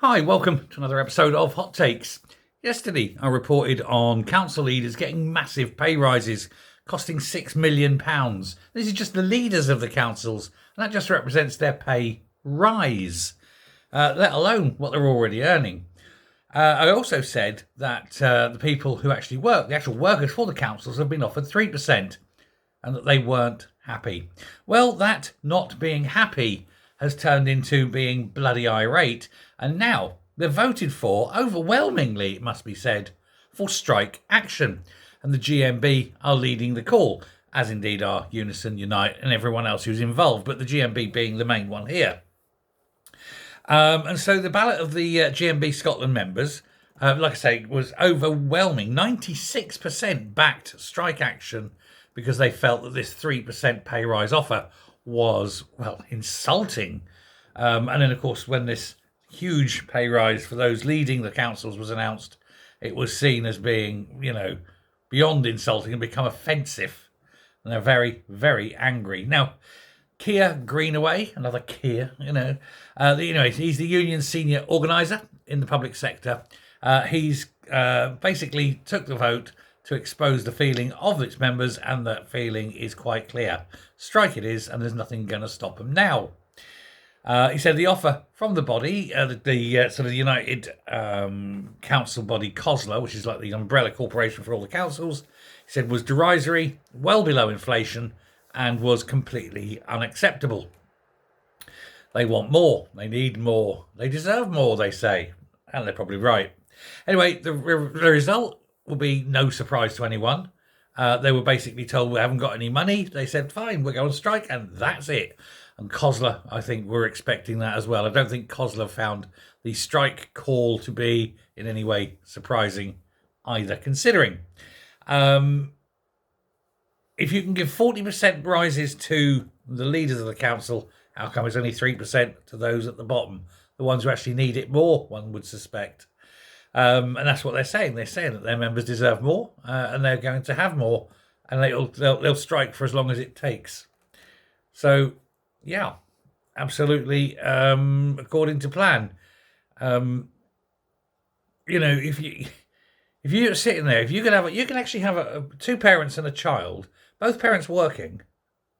Hi, welcome to another episode of Hot Takes. Yesterday, I reported on council leaders getting massive pay rises, costing £6 million. This is just the leaders of the councils, and that just represents their pay rise, let alone what they're already earning. I also said that the people who actually work, the actual workers for the councils, have been offered 3%, and that they weren't happy. Well, that not being happy has turned into being bloody irate, and now they're voted for, overwhelmingly, it must be said, for strike action. And the GMB are leading the call, as indeed are Unison, Unite, and everyone else who's involved, but the GMB being the main one here. And so the ballot of the GMB Scotland members, like I say, was overwhelming. 96% backed strike action because they felt that this 3% pay rise offer was, well, insulting. And then, of course, when this huge pay rise for those leading the councils was announced, it was seen as being, beyond insulting and become offensive. And they're very, very angry. Now, Keir Greenaway, another Keir, he's the union senior organiser in the public sector. He's basically took the vote to expose the feeling of its members, and that feeling is quite clear. Strike it is, and there's nothing going to stop them now. He said the offer from the body, the sort of United Council body, COSLA, which is like the umbrella corporation for all the councils, he said was derisory, well below inflation, and was completely unacceptable. They want more. They need more. They deserve more, they say. And they're probably right. Anyway, the result will be no surprise to anyone. They were basically told we haven't got any money. They said, fine, we're going on strike, and that's it. And COSLA, I think, were expecting that as well. I don't think COSLA found the strike call to be in any way surprising either, considering. If you can give 40% rises to the leaders of the council, how come it's only 3% to those at the bottom? The ones who actually need it more, one would suspect. And that's what they're saying. They're saying that their members deserve more, and they're going to have more, and they'll strike for as long as it takes. So, yeah, absolutely, according to plan. If you're sitting there, you can actually have two parents and a child, both parents working,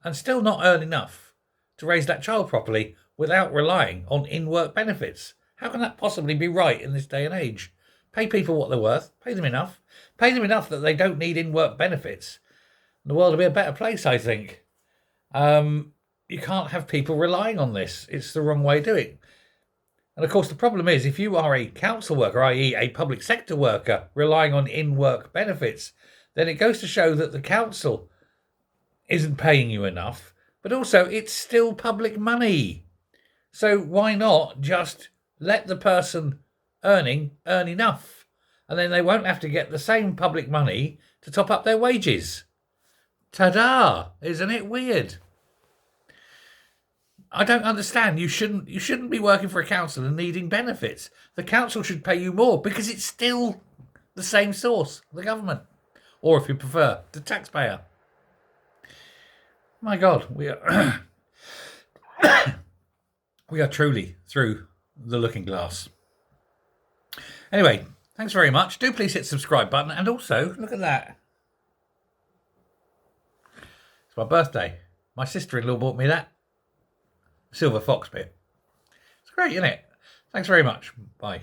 and still not earn enough to raise that child properly without relying on in-work benefits. How can that possibly be right in this day and age? Pay people what they're worth. Pay them enough. Pay them enough that they don't need in-work benefits. The world will be a better place, I think. You can't have people relying on this. It's the wrong way to do it. And of course, the problem is if you are a council worker, i.e. a public sector worker, relying on in-work benefits, then it goes to show that the council isn't paying you enough, but also it's still public money. So why not just let the person earn enough, and then they won't have to get the same public money to top up their wages? Ta-da! Isn't it weird? I don't understand. You shouldn't be working for a council and needing benefits. The council should pay you more because it's still the same source, the government, or if you prefer, the taxpayer. My God, we are we are truly through the looking glass. Anyway, thanks very much. Do please hit the subscribe button, and also look at that. It's my birthday. My sister-in-law bought me that silver fox bit. It's great, isn't it? Thanks very much. Bye.